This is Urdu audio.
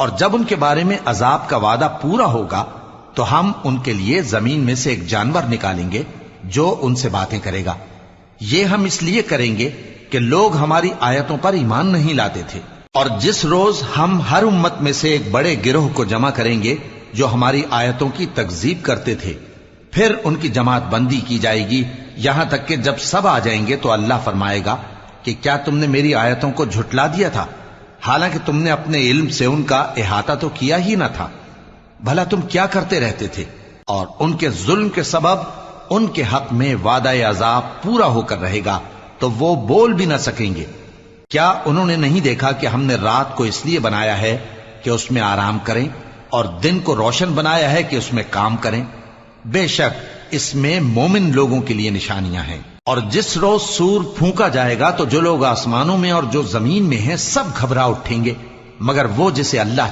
اور جب ان کے بارے میں عذاب کا وعدہ پورا ہوگا تو ہم ان کے لیے زمین میں سے ایک جانور نکالیں گے جو ان سے باتیں کرے گا۔ یہ ہم اس لیے کریں گے کہ لوگ ہماری آیتوں پر ایمان نہیں لاتے تھے۔ اور جس روز ہم ہر امت میں سے ایک بڑے گروہ کو جمع کریں گے جو ہماری آیتوں کی تکذیب کرتے تھے، پھر ان کی جماعت بندی کی جائے گی یہاں تک کہ جب سب آ جائیں گے تو اللہ فرمائے گا کہ کیا تم نے میری آیتوں کو جھٹلا دیا تھا، حالانکہ تم نے اپنے علم سے ان کا احاطہ تو کیا ہی نہ تھا؟ بھلا تم کیا کرتے رہتے تھے؟ اور ان کے ظلم کے سبب ان کے حق میں وعدہ عذاب پورا ہو کر رہے گا تو وہ بول بھی نہ سکیں گے۔ کیا انہوں نے نہیں دیکھا کہ ہم نے رات کو اس لیے بنایا ہے کہ اس میں آرام کریں اور دن کو روشن بنایا ہے کہ اس میں کام کریں؟ بے شک اس میں مومن لوگوں کے لیے نشانیاں ہیں۔ اور جس روز سور پھونکا جائے گا تو جو لوگ آسمانوں میں اور جو زمین میں ہیں سب گھبرا اٹھیں گے مگر وہ جسے اللہ